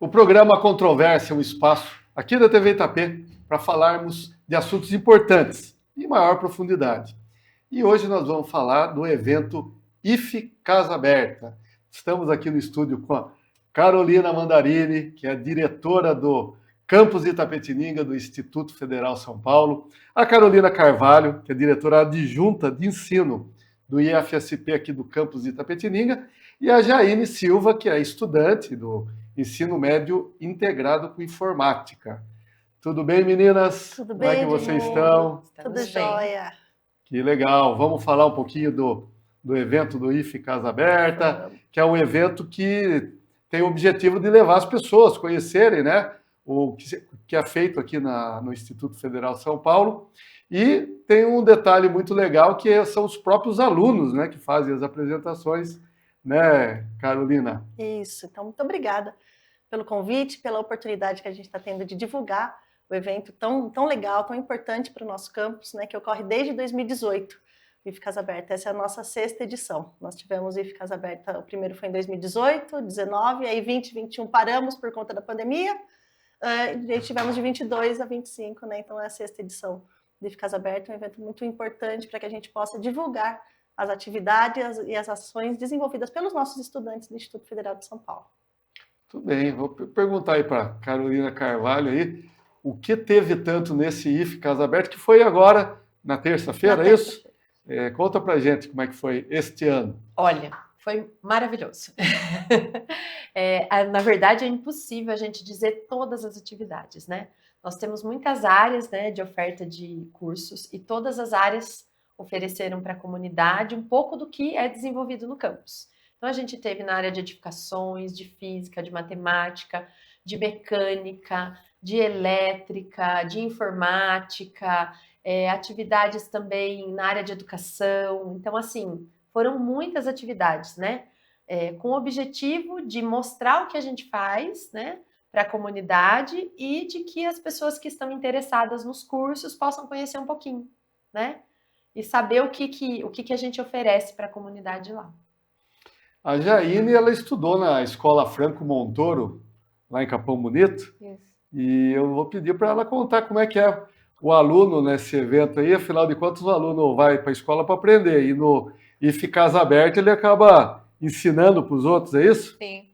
O programa Controvérsia é um espaço aqui da TV Itapê para falarmos de assuntos importantes em maior profundidade. E hoje nós vamos falar do evento IFE Casa Aberta. Estamos aqui no estúdio com a Carolina Mandarini, que é diretora do Campus Itapetininga do Instituto Federal São Paulo, a Carolina Carvalho, que é diretora adjunta de ensino do IFSP aqui do Campus Itapetininga, e a Jaine Silva, que é estudante do Ensino Médio Integrado com Informática. Tudo bem, meninas? Tudo bem, como é que vocês estão? Tudo jóia. Que legal. Vamos falar um pouquinho do evento do IFE Casa Aberta, que é um evento que tem o objetivo de levar as pessoas a conhecerem, né, o que é feito aqui no Instituto Federal São Paulo. E tem um detalhe muito legal, que são os próprios alunos, né, que fazem as apresentações, né, Carolina? Isso. Então, muito obrigada pelo convite, pela oportunidade que a gente está tendo de divulgar o evento tão legal, tão importante para o nosso campus, né, que ocorre desde 2018, o IFE Casa Aberta. Essa é a nossa 6ª edição. Nós tivemos o IFE Casa Aberta, o primeiro foi em 2018, 19, aí 20, 21 paramos por conta da pandemia, e tivemos de 22 a 25, né, então é a 6ª edição do IFE Casa Aberta, um evento muito importante para que a gente possa divulgar as atividades e as ações desenvolvidas pelos nossos estudantes do Instituto Federal de São Paulo. Tudo bem, vou perguntar aí para Carolina Carvalho aí, o que teve tanto nesse IFE Casa Aberta, que foi agora na terça-feira, é isso? Conta pra gente como é que foi este ano. Olha, foi maravilhoso. Na verdade, é impossível a gente dizer todas as atividades, né? Nós temos muitas áreas, né, de oferta de cursos e todas as áreas ofereceram para a comunidade um pouco do que é desenvolvido no campus. Então, a gente teve na área de edificações, de física, de matemática, de mecânica, de elétrica, de informática, atividades também na área de educação. Então, assim, foram muitas atividades, né? Com o objetivo de mostrar o que a gente faz, né, para a comunidade e de que as pessoas que estão interessadas nos cursos possam conhecer um pouquinho, né? E saber o que a gente oferece para a comunidade lá. A Jaine, ela estudou na Escola Franco Montoro, lá em Capão Bonito. Isso. E eu vou pedir para ela contar como é que é o aluno nesse evento aí. Afinal de contas, o aluno vai para a escola para aprender. E no IFE Casa Aberta, ele acaba ensinando para os outros, é isso? Sim.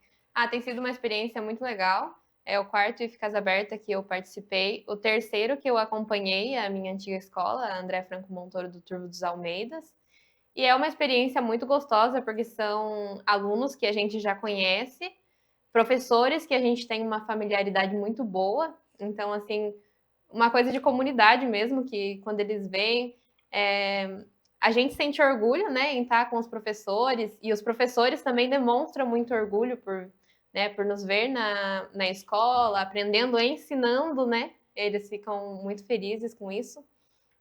Tem sido uma experiência muito legal. É o 4º IFE Casa Aberta que eu participei. O 3º que eu acompanhei a minha antiga escola, a André Franco Montoro do Turvo dos Almeidas. E é uma experiência muito gostosa, porque são alunos que a gente já conhece, professores que a gente tem uma familiaridade muito boa. Então, assim, uma coisa de comunidade mesmo, que quando eles vêm, a gente sente orgulho, né, em estar com os professores, e os professores também demonstram muito orgulho por nos ver na escola, aprendendo e ensinando, né? Eles ficam muito felizes com isso.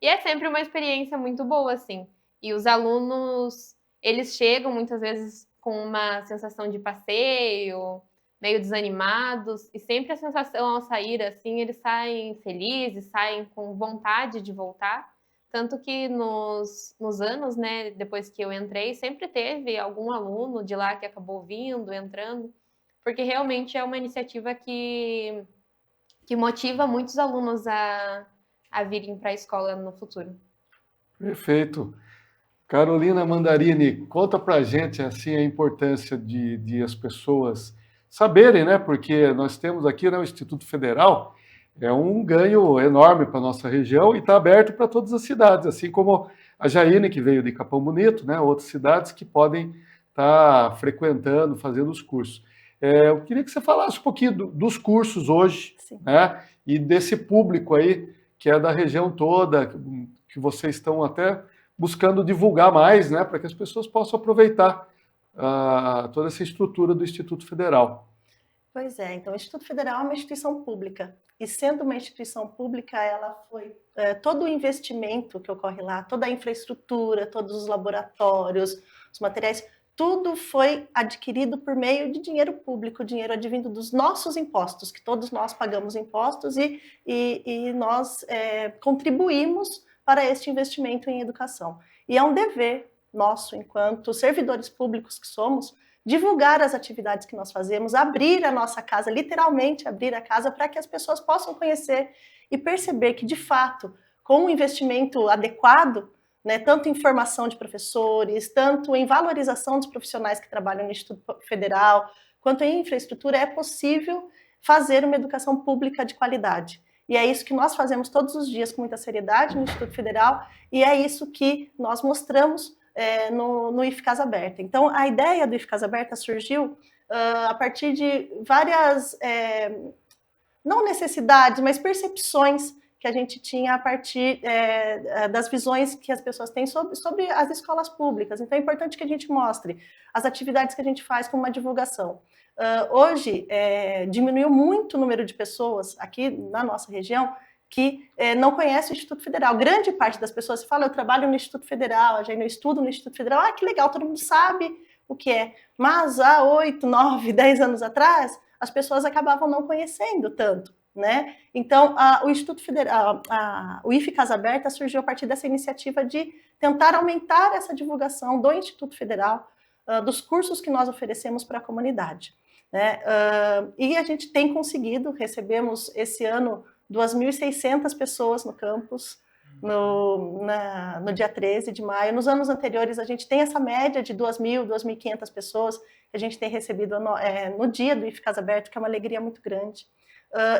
E é sempre uma experiência muito boa, assim. E os alunos, eles chegam muitas vezes com uma sensação de passeio, meio desanimados, e sempre a sensação ao sair, assim, eles saem felizes, saem com vontade de voltar. Tanto que nos anos, né, depois que eu entrei, sempre teve algum aluno de lá que acabou vindo, entrando, porque realmente é uma iniciativa que motiva muitos alunos a virem para a escola no futuro. Perfeito. Carolina Mandarini, conta pra gente assim, a importância de as pessoas saberem, né? Porque nós temos aqui, né, o Instituto Federal, é um ganho enorme para a nossa região e está aberto para todas as cidades, assim como a Jaine, que veio de Capão Bonito, né? Outras cidades que podem estar frequentando, fazendo os cursos. Eu queria que você falasse um pouquinho dos cursos hoje, né? E desse público aí, que é da região toda, que vocês estão até buscando divulgar mais, né, para que as pessoas possam aproveitar toda essa estrutura do Instituto Federal. Pois é, então o Instituto Federal é uma instituição pública, e sendo uma instituição pública, ela foi, todo o investimento que ocorre lá, toda a infraestrutura, todos os laboratórios, os materiais, tudo foi adquirido por meio de dinheiro público, dinheiro advindo dos nossos impostos, que todos nós pagamos impostos e nós contribuímos para este investimento em educação. E é um dever nosso, enquanto servidores públicos que somos, divulgar as atividades que nós fazemos, abrir a nossa casa, literalmente abrir a casa para que as pessoas possam conhecer e perceber que, de fato, com um investimento adequado, né, tanto em formação de professores, tanto em valorização dos profissionais que trabalham no Instituto Federal, quanto em infraestrutura, é possível fazer uma educação pública de qualidade. E é isso que nós fazemos todos os dias com muita seriedade no Instituto Federal, e é isso que nós mostramos no IF Casa Aberta. Então, a ideia do IF Casa Aberta surgiu a partir de várias, não necessidades, mas percepções que a gente tinha a partir das visões que as pessoas têm sobre as escolas públicas. Então, é importante que a gente mostre as atividades que a gente faz como uma divulgação. Hoje, diminuiu muito o número de pessoas aqui na nossa região que não conhece o Instituto Federal. Grande parte das pessoas fala, eu trabalho no Instituto Federal, eu estudo no Instituto Federal, ah, que legal, todo mundo sabe o que é. Mas há 8, 9, 10 anos atrás, as pessoas acabavam não conhecendo tanto, né? Então, o Instituto Federal, o IF Casa Aberta surgiu a partir dessa iniciativa de tentar aumentar essa divulgação do Instituto Federal, dos cursos que nós oferecemos para a comunidade, né? E a gente tem conseguido, recebemos esse ano 2.600 pessoas no campus, no dia 13 de maio. Nos anos anteriores, a gente tem essa média de 2.000, 2.500 pessoas que a gente tem recebido no dia do IF Casa Aberta, que é uma alegria muito grande.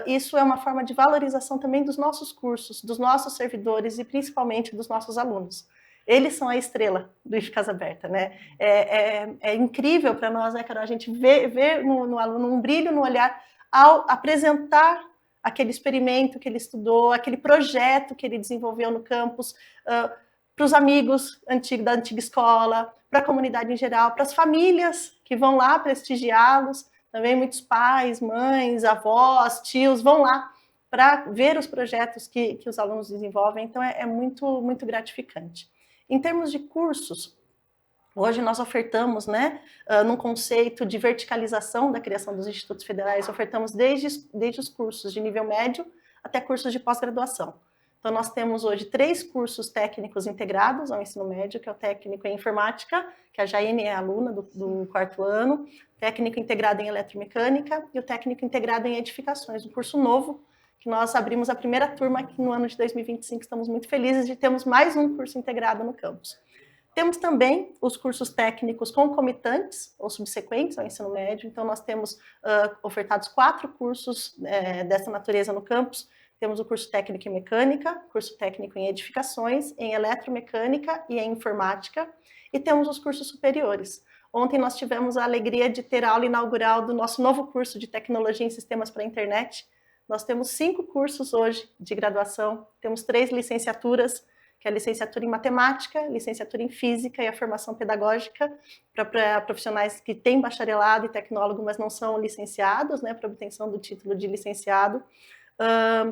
Isso é uma forma de valorização também dos nossos cursos, dos nossos servidores e principalmente dos nossos alunos. Eles são a estrela do IF Casa Aberta, né? É incrível para nós, né, Carol? A gente vê no aluno um brilho no olhar ao apresentar aquele experimento que ele estudou, aquele projeto que ele desenvolveu no campus, para os amigos da antiga escola, para a comunidade em geral, para as famílias que vão lá prestigiá-los, também muitos pais, mães, avós, tios vão lá para ver os projetos que os alunos desenvolvem, então é muito, muito gratificante. Em termos de cursos, hoje nós ofertamos, né, num conceito de verticalização da criação dos institutos federais, ofertamos desde os cursos de nível médio até cursos de pós-graduação. Então, nós temos hoje 3 cursos técnicos integrados ao ensino médio, que é o técnico em informática, que a Jaine é aluna do 4º ano, técnico integrado em eletromecânica e o técnico integrado em edificações, um curso novo, que nós abrimos a primeira turma aqui no ano de 2025, estamos muito felizes de termos mais um curso integrado no campus. Temos também os cursos técnicos concomitantes ou subsequentes ao ensino médio, então nós temos ofertados 4 cursos dessa natureza no campus. Temos o curso técnico em mecânica, curso técnico em edificações, em eletromecânica e em informática, e temos os cursos superiores. Ontem nós tivemos a alegria de ter a aula inaugural do nosso novo curso de tecnologia em sistemas para a internet. Nós temos 5 cursos hoje de graduação, temos 3 licenciaturas, que é a licenciatura em matemática, licenciatura em física e a formação pedagógica para profissionais que têm bacharelado e tecnólogo, mas não são licenciados, né, para obtenção do título de licenciado.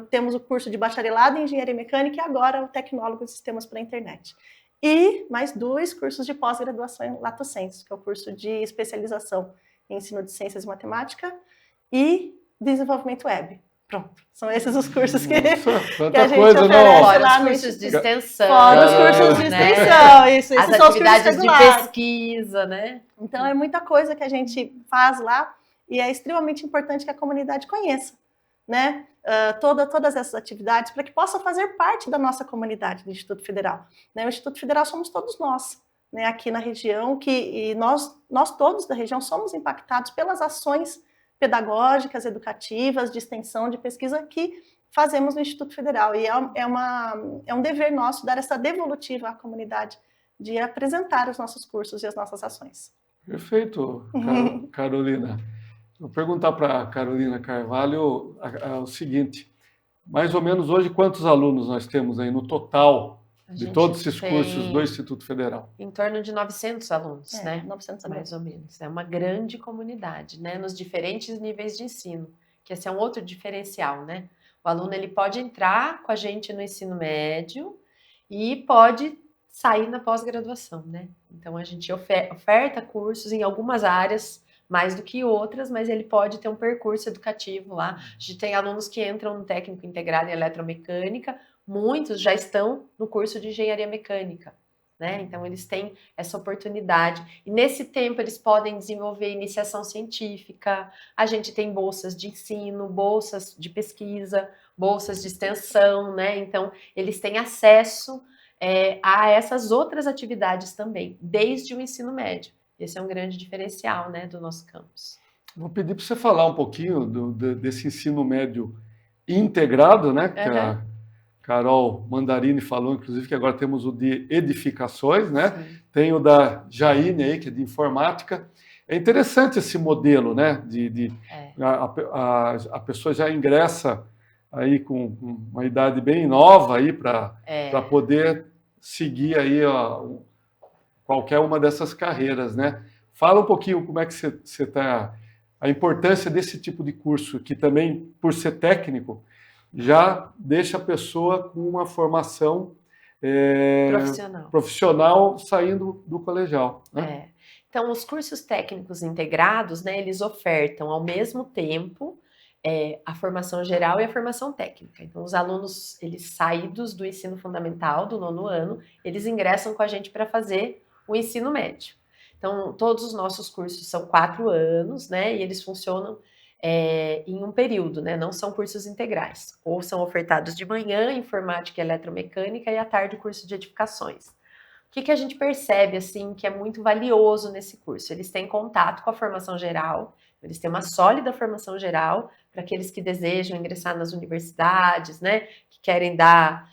Temos o curso de bacharelado em engenharia mecânica e agora o tecnólogo de sistemas para a internet. E mais 2 cursos de pós-graduação em Lato Sensu, que é o curso de especialização em ensino de ciências e matemática e desenvolvimento web. Pronto, são esses os cursos que a gente oferece lá nos cursos de extensão. Fora os cursos de extensão, isso. As atividades de pesquisa, né? Então, é muita coisa que a gente faz lá e é extremamente importante que a comunidade conheça, né? Todas essas atividades para que possa fazer parte da nossa comunidade do Instituto Federal. Né? O Instituto Federal somos todos nós, né? Aqui na região, e nós todos da região somos impactados pelas ações pedagógicas, educativas, de extensão, de pesquisa que fazemos no Instituto Federal. E é um dever nosso dar essa devolutiva à comunidade de apresentar os nossos cursos e as nossas ações. Perfeito, Carolina. Vou perguntar para a Carolina Carvalho o seguinte, mais ou menos hoje quantos alunos nós temos aí no total de todos esses cursos do Instituto Federal? Em torno de 900 alunos, né? 900 mais ou menos. É uma grande comunidade, né? Nos diferentes níveis de ensino, que esse é um outro diferencial, né? O aluno ele pode entrar com a gente no ensino médio e pode sair na pós-graduação, né? Então a gente oferta cursos em algumas áreas mais do que outras, mas ele pode ter um percurso educativo lá. A gente tem alunos que entram no técnico integrado em eletromecânica, muitos já estão no curso de engenharia mecânica. né? Então, eles têm essa oportunidade. E nesse tempo, eles podem desenvolver iniciação científica, a gente tem bolsas de ensino, bolsas de pesquisa, bolsas de extensão, né? Então, eles têm acesso a essas outras atividades também, desde o ensino médio. Esse é um grande diferencial, né, do nosso campus. Vou pedir para você falar um pouquinho desse ensino médio integrado, né? Que a Carol Mandarini falou, inclusive, que agora temos o de edificações, né? Sim. Tem o da Jaine aí, que é de informática. É interessante esse modelo, né? A pessoa já ingressa aí com uma idade bem nova aí para poder seguir aí qualquer uma dessas carreiras, né? Fala um pouquinho como é que você está, a importância desse tipo de curso, que também, por ser técnico, já deixa a pessoa com uma formação profissional saindo do colegial, né? Então, os cursos técnicos integrados, né, eles ofertam ao mesmo tempo a formação geral e a formação técnica. Então, os alunos, eles saídos do ensino fundamental, do 9º ano, eles ingressam com a gente para fazer o ensino médio. Então, todos os nossos cursos são 4 anos, né, e eles funcionam em um período, né, não são cursos integrais. Ou são ofertados de manhã, informática e eletromecânica, e à tarde, curso de edificações. O que a gente percebe, assim, que é muito valioso nesse curso? Eles têm contato com a formação geral, eles têm uma sólida formação geral para aqueles que desejam ingressar nas universidades, né, que querem dar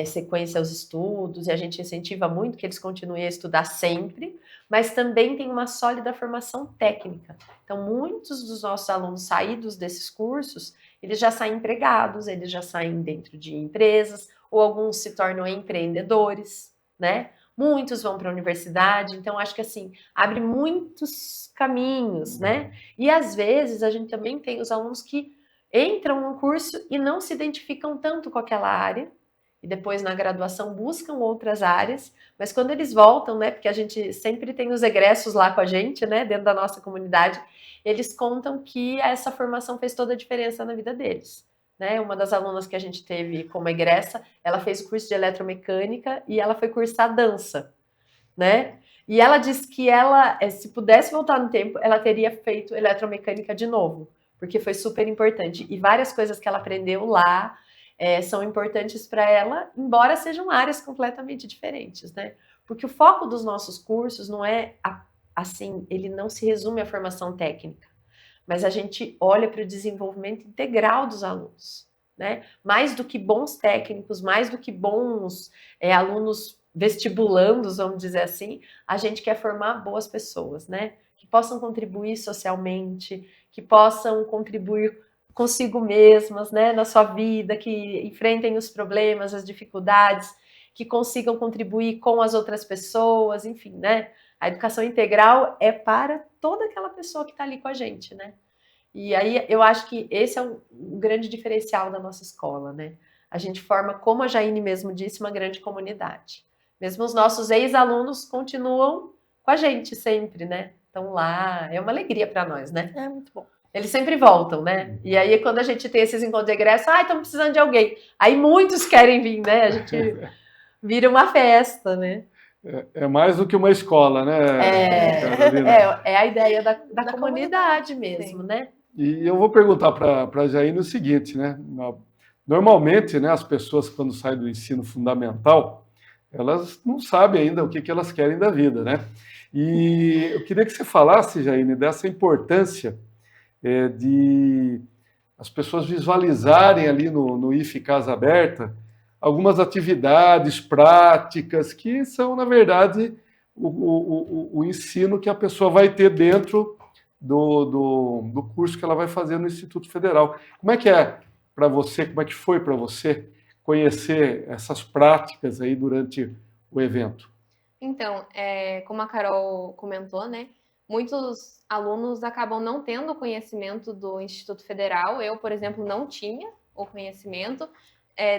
sequência aos estudos, e a gente incentiva muito que eles continuem a estudar sempre, mas também tem uma sólida formação técnica. Então, muitos dos nossos alunos saídos desses cursos, eles já saem empregados, eles já saem dentro de empresas, ou alguns se tornam empreendedores, né? Muitos vão para a universidade, então acho que assim, abre muitos caminhos, né? E às vezes a gente também tem os alunos que entram no curso e não se identificam tanto com aquela área, e depois na graduação buscam outras áreas, mas quando eles voltam, né, porque a gente sempre tem os egressos lá com a gente, né, dentro da nossa comunidade, eles contam que essa formação fez toda a diferença na vida deles. Né? Uma das alunas que a gente teve como egressa, ela fez o curso de eletromecânica e ela foi cursar dança, né? E ela disse que ela, se pudesse voltar no tempo, ela teria feito eletromecânica de novo, porque foi super importante. E várias coisas que ela aprendeu lá são importantes para ela, embora sejam áreas completamente diferentes, né? Porque o foco dos nossos cursos não é, assim, ele não se resume à formação técnica, mas a gente olha para o desenvolvimento integral dos alunos, né? Mais do que bons técnicos, mais do que bons alunos vestibulandos, vamos dizer assim, a gente quer formar boas pessoas, né? Que possam contribuir socialmente, que possam contribuir consigo mesmas, né? Na sua vida, que enfrentem os problemas, as dificuldades, que consigam contribuir com as outras pessoas, enfim, né? A educação integral é para toda aquela pessoa que está ali com a gente, né? E aí eu acho que esse é um grande diferencial da nossa escola, né? A gente forma, como a Jaine mesmo disse, uma grande comunidade. Mesmo os nossos ex-alunos continuam com a gente sempre, né? Estão lá, é uma alegria para nós, né? É muito bom. Eles sempre voltam, né? E aí quando a gente tem esses encontros de egresso, estamos precisando de alguém. Aí muitos querem vir, né? A gente vira uma festa, né? É mais do que uma escola, né, Carolina? É a ideia da comunidade mesmo, sim. né? E eu vou perguntar para a Jaine o seguinte, né? Normalmente, né, as pessoas, quando saem do ensino fundamental, elas não sabem ainda o que elas querem da vida, né? E eu queria que você falasse, Jaine, dessa importância de as pessoas visualizarem ali no IFE Casa Aberta algumas atividades práticas que são, na verdade, o ensino que a pessoa vai ter dentro do curso que ela vai fazer no Instituto Federal. Como é que é para você, como é que foi para você conhecer essas práticas aí durante o evento? Então, como a Carol comentou, né, muitos alunos acabam não tendo conhecimento do Instituto Federal. Eu, por exemplo, não tinha o conhecimento.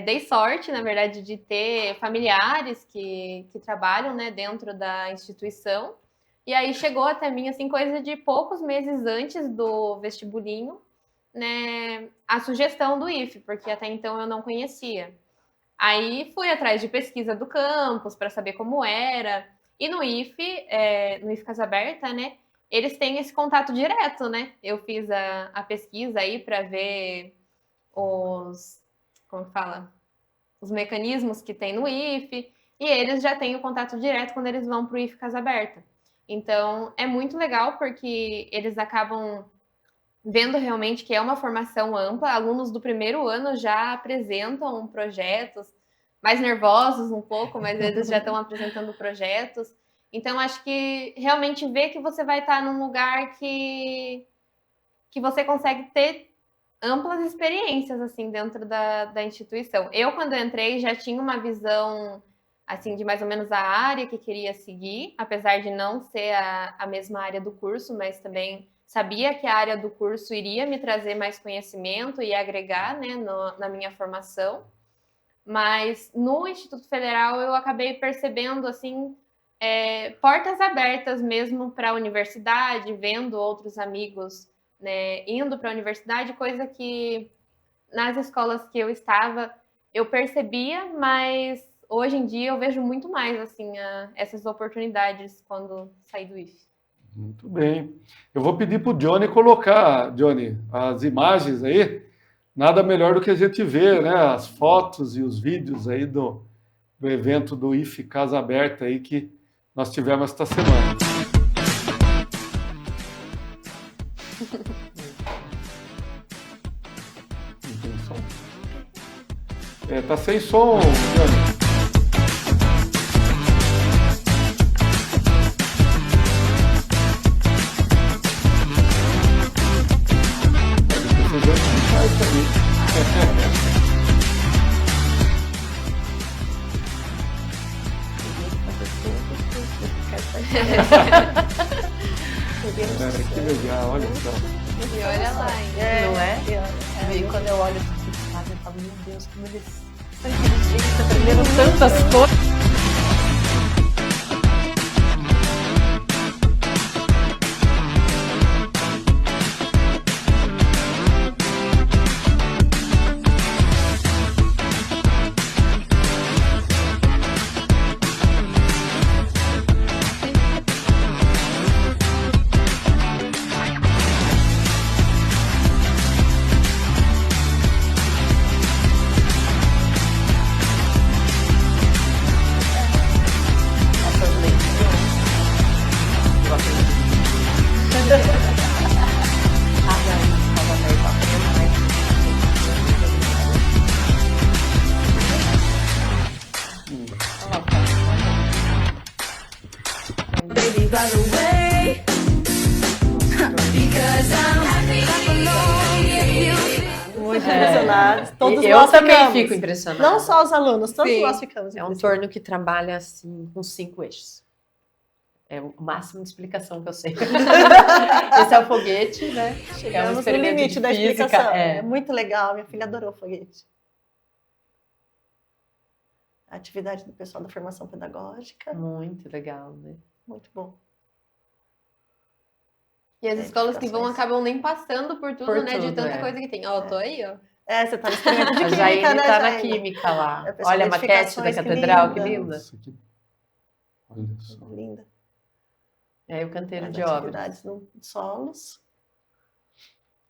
Dei sorte, na verdade, de ter familiares que trabalham, né, dentro da instituição. E aí chegou até mim, assim, coisa de poucos meses antes do vestibulinho, né, a sugestão do IFE, porque até então eu não conhecia. Aí fui atrás de pesquisa do campus para saber como era. E no IFE, no IFE Casa Aberta, né? Eles têm esse contato direto, né? Eu fiz a pesquisa aí para ver como que fala? Os mecanismos que tem no IFE, e eles já têm o contato direto quando eles vão para o IFE Casa Aberta. Então, é muito legal porque eles acabam vendo realmente que é uma formação ampla. Alunos do primeiro ano já apresentam projetos, mais nervosos um pouco, mas eles já estão apresentando projetos. Então, acho que realmente ver que você vai estar num lugar que você consegue ter amplas experiências, assim, dentro da instituição. Eu, quando entrei, já tinha uma visão, assim, de mais ou menos a área que queria seguir, apesar de não ser a mesma área do curso, mas também sabia que a área do curso iria me trazer mais conhecimento e agregar, né, na minha formação. Mas no Instituto Federal eu acabei percebendo, assim, portas abertas mesmo para a universidade, vendo outros amigos, né, indo para a universidade, coisa que nas escolas que eu estava eu percebia, mas hoje em dia eu vejo muito mais assim essas oportunidades quando saí do IFE. Muito bem. Eu vou pedir para o Johnny colocar, Johnny, as imagens aí. Nada melhor do que a gente ver, né, as fotos e os vídeos aí do evento do IFE Casa Aberta aí que nós tivemos esta semana. Não tem som? Tá sem som, Johnny. Que legal, olha só. E olha lá, hein? Não é? E quando eu olho o que eles fazem, eu falo, meu Deus, como eles são inteligentes, aprenderam tantas coisas. Muito impressionados. Todos eu nós também ficamos. fico impressionada. Não só os alunos, todos Sim. nós ficamos É um impressionados. torno que trabalha assim com 5 eixos. É o máximo de explicação que eu sei. Esse é o foguete, né? Chegamos no experimento limite de da física, explicação. é. É muito legal, minha filha adorou o foguete. A atividade do pessoal da formação pedagógica, Muito legal, né? muito bom. E as escolas que vão acabam nem passando por tudo, Por né? De tudo, tanta é. coisa que tem. Ó, eu tô aí, ó. Você tá no experimento de A química, Jaine né, tá na Jaine? química lá. É, pessoal, Olha a maquete da edificações, que catedral, que linda. linda. Nossa, olha só. Linda. É o canteiro As de obras. atividades no solos,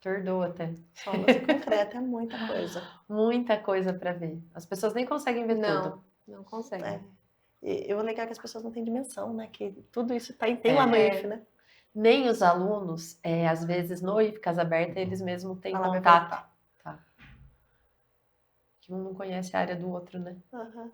Tordou até. solos e concreto, é muita coisa. Muita coisa para ver. As pessoas nem conseguem ver tudo. Não consegue. É. E o legal é que as pessoas não têm dimensão, né? Que tudo isso tem lá no IFE, né? Nem os alunos, às vezes no IFE Casa Aberta, eles mesmos têm Ela vai contato. voltar. Que um não conhece a área do outro, né? Uhum.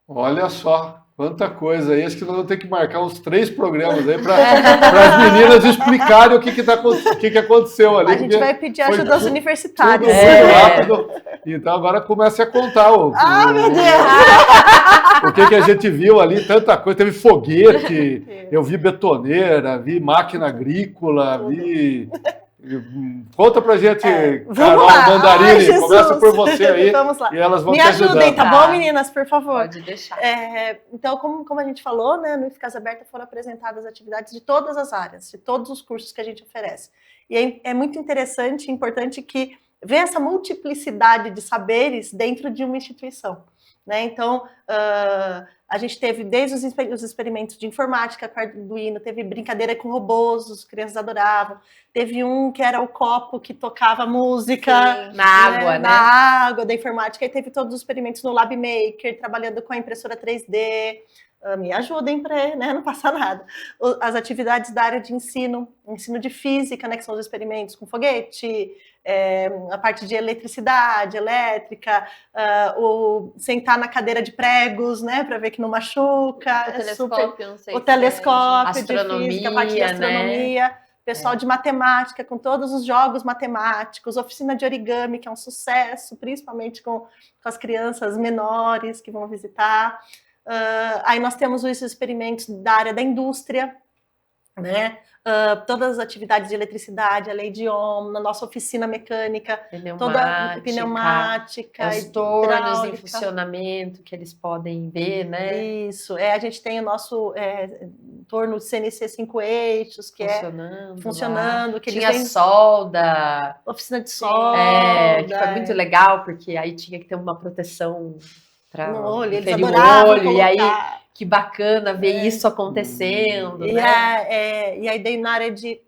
Olha só, quanta coisa aí. Acho que nós vamos ter que marcar uns 3 programas aí para as meninas explicarem o que aconteceu ali. A gente vai pedir foi ajuda aos tudo universitários. muito rápido. Então agora comece a contar Meu Deus! o que a gente viu ali, tanta coisa. Teve foguete, eu vi betoneira, vi máquina agrícola, vi... Conta pra gente, Carol Mandarini, Ai, começa por você aí. Vamos lá. E elas vão Me te ajudem, ajudando. tá bom, meninas? Por favor. Pode deixar. Então, como a gente falou, né, no IFE Casa Aberta foram apresentadas atividades de todas as áreas, de todos os cursos que a gente oferece. E é muito interessante e importante que ver essa multiplicidade de saberes dentro de uma instituição. Né? Então, a gente teve desde os experimentos de informática com Arduino, teve brincadeira com robôs, as crianças adoravam. Teve um que era o copo que tocava música. Sim, na água, né? Na água da informática. E teve todos os experimentos no Lab Maker, trabalhando com a impressora 3D. Me ajudem para, né, não passar nada. As atividades da área de ensino de física, né, que são os experimentos com foguete, a parte de eletricidade, elétrica, o sentar na cadeira de pregos, né, para ver que não machuca. O telescópio, não sei. O telescópio astronomia, de física, a parte de astronomia. Né? Pessoal de matemática, com todos os jogos matemáticos, oficina de origami, que é um sucesso, principalmente com as crianças menores que vão visitar. Aí nós temos os experimentos da área da indústria, né? Todas as atividades de eletricidade, a lei de Ohm, na nossa oficina mecânica, toda pneumática, os tornos em funcionamento que eles podem ver, né? Isso, a gente tem o nosso torno CNC 5 eixos, que funcionando. Que tinha solda. Oficina de solda. Que foi muito legal, porque aí tinha que ter uma proteção no olho, eles adoravam olho, e aí que bacana ver isso acontecendo, e né? E aí daí na área de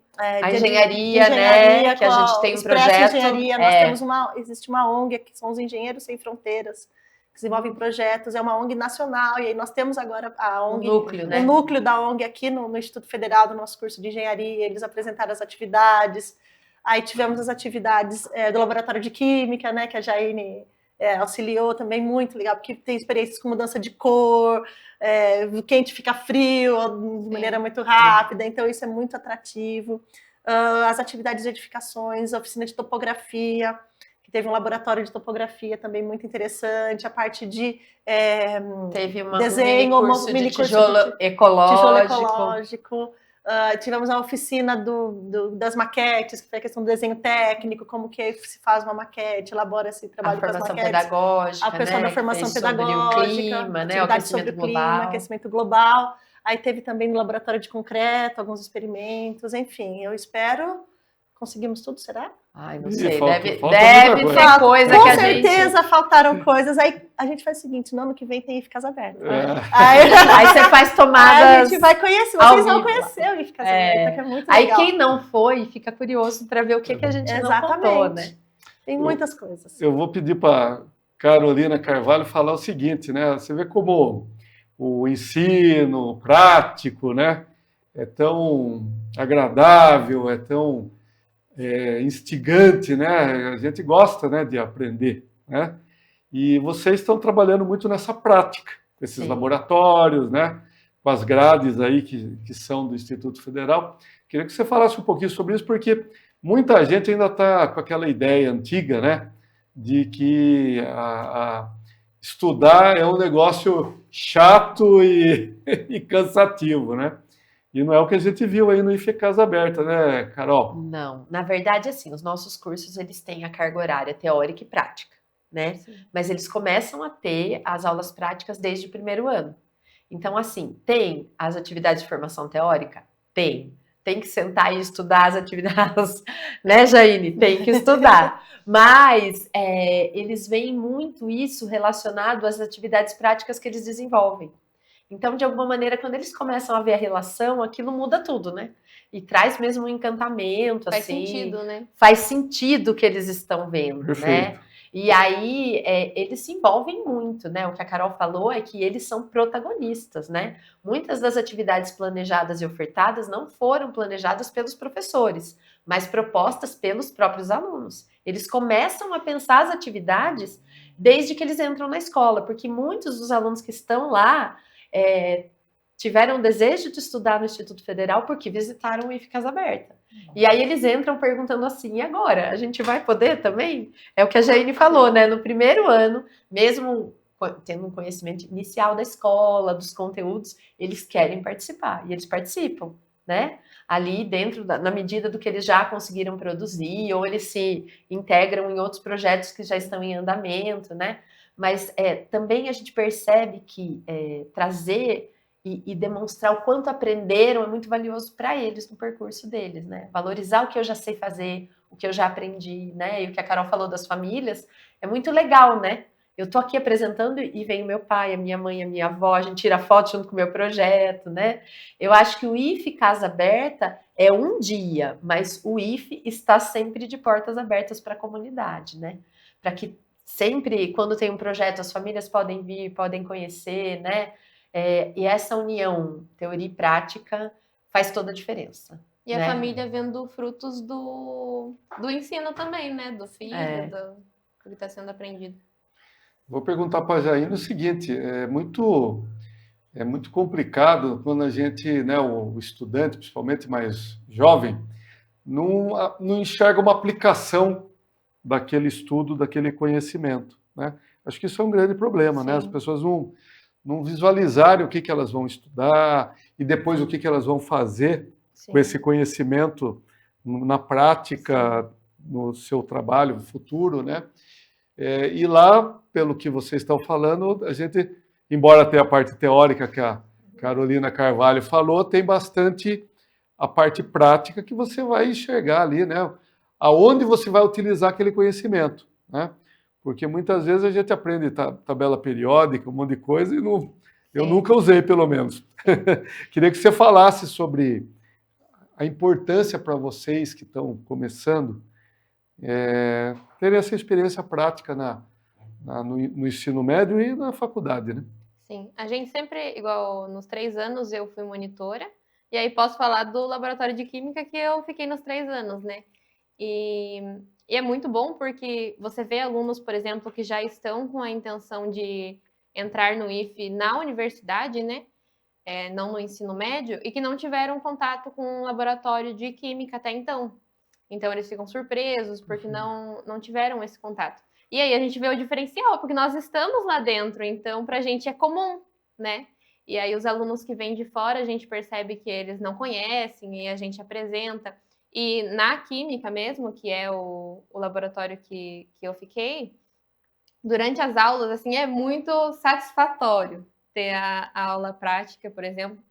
engenharia, né? Que a gente tem um projeto. Engenharia, nós temos existe uma ONG, que são os Engenheiros Sem Fronteiras, que desenvolvem projetos, é uma ONG nacional, e aí nós temos agora a ONG, o núcleo da ONG aqui no Instituto Federal, do nosso curso de engenharia, eles apresentaram as atividades, aí tivemos as atividades do Laboratório de Química, né, que a Jaine auxiliou também, muito legal, porque tem experiências com mudança de cor, quente fica frio de maneira muito rápida, então isso é muito atrativo. As atividades de edificações, a oficina de topografia, que teve um laboratório de topografia também muito interessante, a parte de teve desenho, um mini curso de tijolo ecológico. Tivemos a oficina das maquetes, que foi a questão do desenho técnico, como que se faz uma maquete, elabora esse trabalho com as maquetes. Pedagógica, a pessoa da formação pedagógica, sobre o clima, né? Aquecimento global. Aí teve também no laboratório de concreto, alguns experimentos, enfim, eu espero... Conseguimos tudo, será? Ai, não sei, deve ter coisa que a gente... Com certeza faltaram coisas, aí a gente faz o seguinte, no ano que vem tem IFCAS aberto. Aí você faz tomadas. Aí a gente vai conhecer, vocês vão conhecer o IFCAS aberto, que é muito legal. Aí quem não foi, fica curioso para ver o que a gente não contou, né? Tem muitas coisas. Eu vou pedir para Carolina Carvalho falar o seguinte, né? Você vê como o ensino prático, né? É tão agradável, é tão instigante, né? A gente gosta, né, de aprender, né? E vocês estão trabalhando muito nessa prática, com esses laboratórios, né? Com as grades aí que são do Instituto Federal. Queria que você falasse um pouquinho sobre isso, porque muita gente ainda está com aquela ideia antiga, né? De que estudar é um negócio chato e cansativo, né? E não é o que a gente viu aí no IFCAS aberta, né, Carol? Não, na verdade, assim, os nossos cursos, eles têm a carga horária teórica e prática, né? Sim. Mas eles começam a ter as aulas práticas desde o primeiro ano. Então, assim, tem as atividades de formação teórica? Tem que sentar e estudar as atividades, né, Jaine? Tem que estudar. Mas eles veem muito isso relacionado às atividades práticas que eles desenvolvem. Então, de alguma maneira, quando eles começam a ver a relação, aquilo muda tudo, né? E traz mesmo um encantamento, faz assim. Faz sentido, né? Faz sentido o que eles estão vendo, Perfeito. né? E aí, eles se envolvem muito, né? O que a Carol falou é que eles são protagonistas, né? Muitas das atividades planejadas e ofertadas não foram planejadas pelos professores, mas propostas pelos próprios alunos. Eles começam a pensar as atividades desde que eles entram na escola, porque muitos dos alunos que estão lá tiveram desejo de estudar no Instituto Federal porque visitaram o IFCAS aberta. E aí eles entram perguntando assim, e agora? A gente vai poder também? É o que a Jaine falou, né? No primeiro ano, mesmo tendo um conhecimento inicial da escola, dos conteúdos, eles querem participar, e eles participam, né? Ali dentro, na medida do que eles já conseguiram produzir, ou eles se integram em outros projetos que já estão em andamento, né? Mas também a gente percebe que trazer e demonstrar o quanto aprenderam é muito valioso para eles no percurso deles, né? Valorizar o que eu já sei fazer, o que eu já aprendi, né? E o que a Carol falou das famílias é muito legal, né? Eu tô aqui apresentando e vem o meu pai, a minha mãe, a minha avó, a gente tira foto junto com o meu projeto, né? Eu acho que o IFE Casa Aberta é um dia, mas o IFE está sempre de portas abertas para a comunidade, né? Para que sempre, quando tem um projeto, as famílias podem vir, podem conhecer, né? E essa união, teoria e prática, faz toda a diferença. E a né? família vendo frutos do ensino também, né? Do filho, do que está sendo aprendido. Vou perguntar para a Jaine o seguinte: é muito complicado quando a gente, né, o estudante, principalmente mais jovem, não enxerga uma aplicação daquele estudo, daquele conhecimento, né? Acho que isso é um grande problema, né? As Sim. pessoas não visualizarem o que elas vão estudar e depois o que elas vão fazer Sim. com esse conhecimento na prática, no seu trabalho futuro, né? E lá, pelo que vocês estão falando, a gente, embora tenha a parte teórica que a Carolina Carvalho falou, tem bastante a parte prática que você vai enxergar ali, né? Aonde você vai utilizar aquele conhecimento, né? Porque muitas vezes a gente aprende tabela periódica, um monte de coisa, e eu nunca usei, pelo menos. Queria que você falasse sobre a importância para vocês que estão começando terem essa experiência prática no ensino médio e na faculdade, né? Sim, a gente sempre, igual nos 3 anos eu fui monitora, e aí posso falar do laboratório de química que eu fiquei nos 3 anos, né? E é muito bom porque você vê alunos, por exemplo, que já estão com a intenção de entrar no IFE na universidade, né? Não no ensino médio, e que não tiveram contato com um laboratório de química até então. Então eles ficam surpresos porque não tiveram esse contato. E aí a gente vê o diferencial, porque nós estamos lá dentro, então pra gente é comum, né? E aí os alunos que vêm de fora, a gente percebe que eles não conhecem e a gente apresenta. E na química mesmo, que é o laboratório que eu fiquei, durante as aulas, assim, é muito satisfatório ter a aula prática, por exemplo,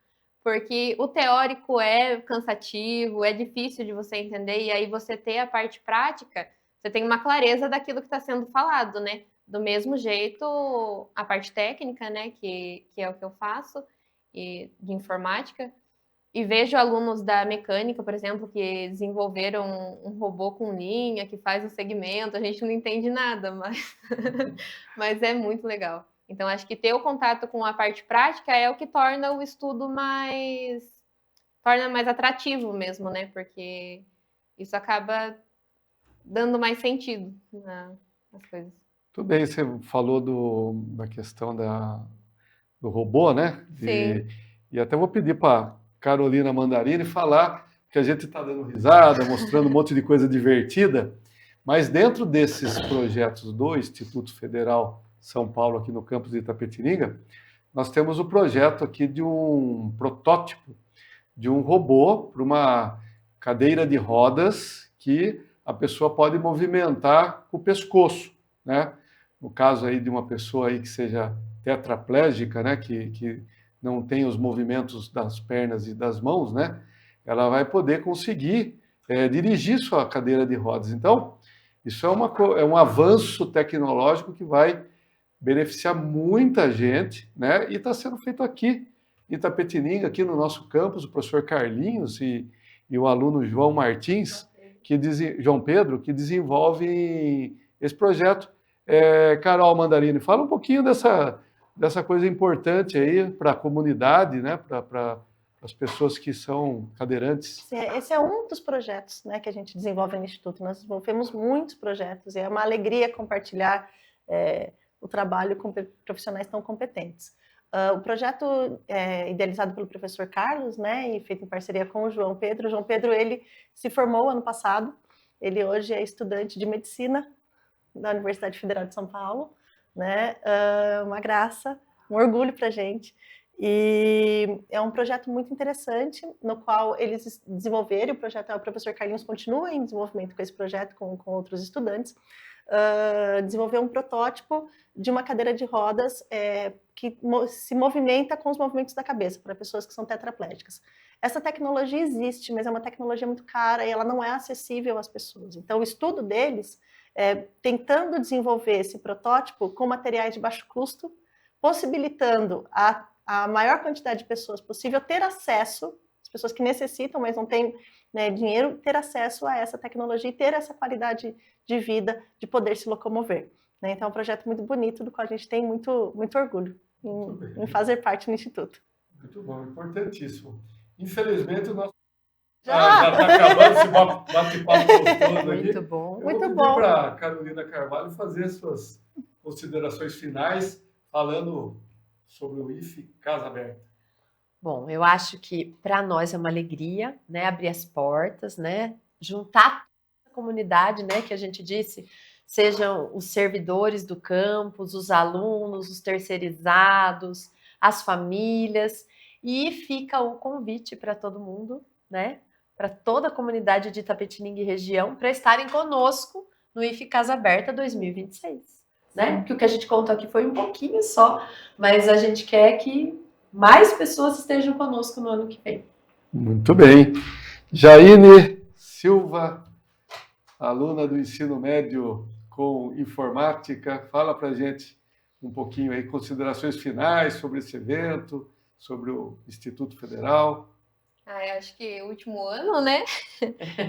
porque o teórico é cansativo, é difícil de você entender, e aí você ter a parte prática, você tem uma clareza daquilo que está sendo falado, né? Do mesmo jeito, a parte técnica, né, que é o que eu faço, e de informática, e vejo alunos da mecânica, por exemplo, que desenvolveram um robô com linha, que faz um segmento, a gente não entende nada, mas é muito legal. Então, acho que ter o contato com a parte prática é o que torna o estudo torna mais atrativo mesmo, né? Porque isso acaba dando mais sentido nas coisas. Tudo bem, você falou da questão do robô, né? Sim. E até vou pedir para Carolina Mandarini falar, que a gente está dando risada, mostrando um monte de coisa divertida, mas dentro desses projetos do Instituto Federal São Paulo, aqui no campus de Itapetininga, nós temos o projeto aqui de um protótipo de um robô para uma cadeira de rodas que a pessoa pode movimentar com o pescoço, né? No caso aí de uma pessoa aí que seja tetraplégica, né, que não tem os movimentos das pernas e das mãos, né, ela vai poder conseguir dirigir sua cadeira de rodas. Então, isso é um avanço tecnológico que vai beneficiar muita gente, né, e está sendo feito aqui em Itapetininga, aqui no nosso campus, o professor Carlinhos e o aluno João Martins, João Pedro, que desenvolvem esse projeto. Carol Mandarini, fala um pouquinho dessa coisa importante aí para a comunidade, né, para as pessoas que são cadeirantes. Esse é um dos projetos, né, que a gente desenvolve no Instituto. Nós desenvolvemos muitos projetos e é uma alegria compartilhar o trabalho com profissionais tão competentes. O projeto é idealizado pelo professor Carlos, né, e feito em parceria com o João Pedro. O João Pedro, ele se formou ano passado, ele hoje é estudante de medicina da Universidade Federal de São Paulo, né, uma graça, um orgulho para a gente. E é um projeto muito interessante, no qual eles desenvolveram, o professor Carlinhos continua em desenvolvimento com esse projeto, com outros estudantes, desenvolveu um protótipo de uma cadeira de rodas que se movimenta com os movimentos da cabeça, para pessoas que são tetraplégicas. Essa tecnologia existe, mas é uma tecnologia muito cara e ela não é acessível às pessoas. Então, o estudo deles tentando desenvolver esse protótipo com materiais de baixo custo, possibilitando a maior quantidade de pessoas possível ter acesso, as pessoas que necessitam, mas não têm, né, dinheiro, ter acesso a essa tecnologia e ter essa qualidade de vida, de poder se locomover. Né? Então, é um projeto muito bonito, do qual a gente tem muito, muito orgulho em fazer parte do Instituto. Muito bom, importantíssimo. Infelizmente, o nosso Já está acabando esse bate-papo gostoso aqui. Muito bom. Eu vou pedir para a Carolina Carvalho fazer suas considerações finais, falando sobre o IFE Casa Aberta. Bom, eu acho que para nós é uma alegria, né, abrir as portas, né, juntar a comunidade, né, que a gente disse, sejam os servidores do campus, os alunos, os terceirizados, as famílias, e fica o convite para todo mundo, né, para toda a comunidade de Itapetininga e região, para estarem conosco no IFE Casa Aberta 2026. Né? Porque o que a gente contou aqui foi um pouquinho só, mas a gente quer que mais pessoas estejam conosco no ano que vem. Muito bem. Jaine Silva, aluna do ensino médio com informática, fala para a gente um pouquinho aí, considerações finais sobre esse evento, sobre o Instituto Federal. Eu acho que é o último ano, né?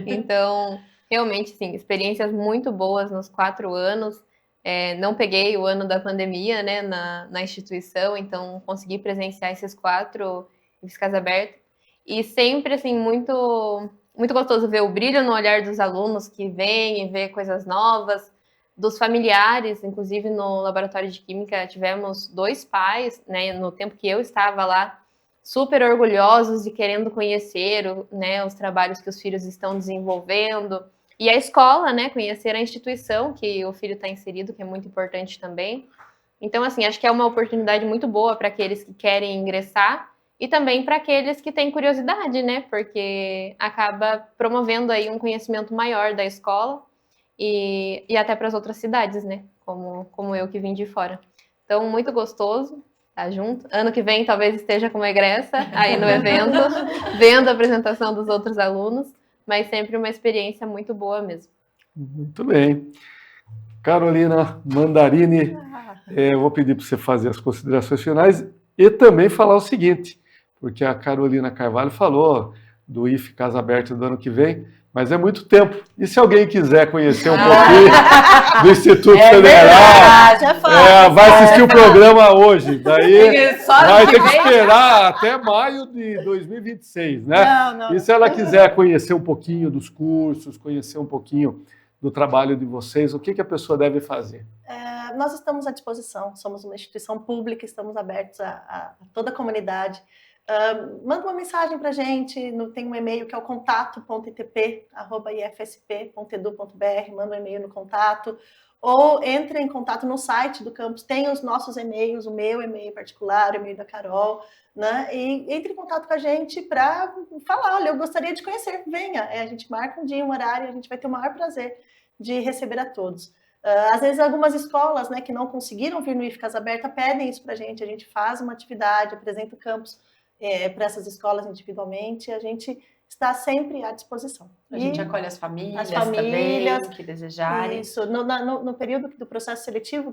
Então, realmente, sim, experiências muito boas nos 4 anos. Não peguei o ano da pandemia, né, na instituição, então consegui presenciar esses 4 IFES Casa Aberta. E sempre, assim, muito, muito gostoso ver o brilho no olhar dos alunos que vêm e vê coisas novas, dos familiares. Inclusive, no laboratório de Química, tivemos 2 pais, né, no tempo que eu estava lá, super orgulhosos e querendo conhecer, né, os trabalhos que os filhos estão desenvolvendo. E a escola, né, conhecer a instituição que o filho está inserido, que é muito importante também. Então, assim, acho que é uma oportunidade muito boa para aqueles que querem ingressar e também para aqueles que têm curiosidade, né, porque acaba promovendo aí um conhecimento maior da escola e até para as outras cidades, né, como eu que vim de fora. Então, muito gostoso estar junto. Ano que vem talvez esteja como egressa aí no evento, vendo a apresentação dos outros alunos. Mas sempre uma experiência muito boa mesmo. Muito bem. Carolina Mandarini, eu vou pedir para você fazer as considerações finais e também falar o seguinte, porque a Carolina Carvalho falou do IFE Casa Aberta do ano que vem, mas é muito tempo. E se alguém quiser conhecer um pouquinho do Instituto Federal, vai assistir o programa hoje, daí vai ter que esperar até maio de 2026, né? Não. E se ela quiser conhecer um pouquinho dos cursos, conhecer um pouquinho do trabalho de vocês, o que a pessoa deve fazer? Nós estamos à disposição, somos uma instituição pública, estamos abertos a toda a comunidade. Manda uma mensagem para a gente, tem um e-mail que é o contato.itp@ifsp.edu.br, manda um e-mail no contato, ou entre em contato no site do campus, tem os nossos e-mails, o meu e-mail particular, o e-mail da Carol, né? E entre em contato com a gente para falar, olha, eu gostaria de conhecer, venha, a gente marca um dia, um horário, a gente vai ter o maior prazer de receber a todos. Às vezes algumas escolas, né, que não conseguiram vir no IFE Casa Aberta pedem isso para a gente faz uma atividade, apresenta o campus para essas escolas individualmente, a gente está sempre à disposição. A gente acolhe as famílias também, que desejarem. Isso, no período do processo seletivo,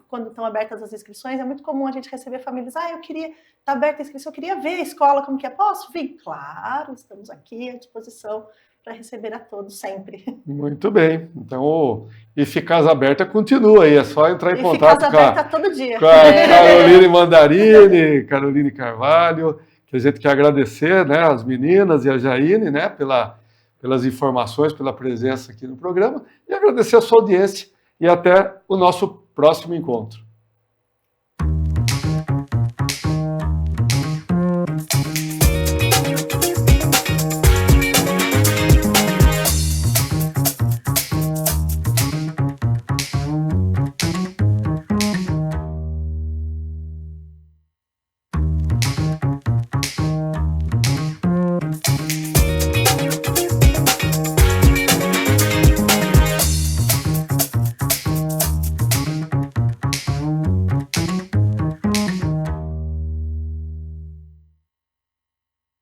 quando estão abertas as inscrições, é muito comum a gente receber famílias, eu queria, está aberta a inscrição, eu queria ver a escola, como que é, posso vir? Claro, estamos aqui à disposição para receber a todos sempre. Muito bem, então o IFE Casa Aberta continua aí, é só entrar em contato Casa Aberta todo dia. Com a Caroline Mandarini, Caroline Carvalho, que a gente quer agradecer, né, as meninas e a Jaine, né, pelas informações, pela presença aqui no programa, e agradecer a sua audiência e até o nosso próximo encontro.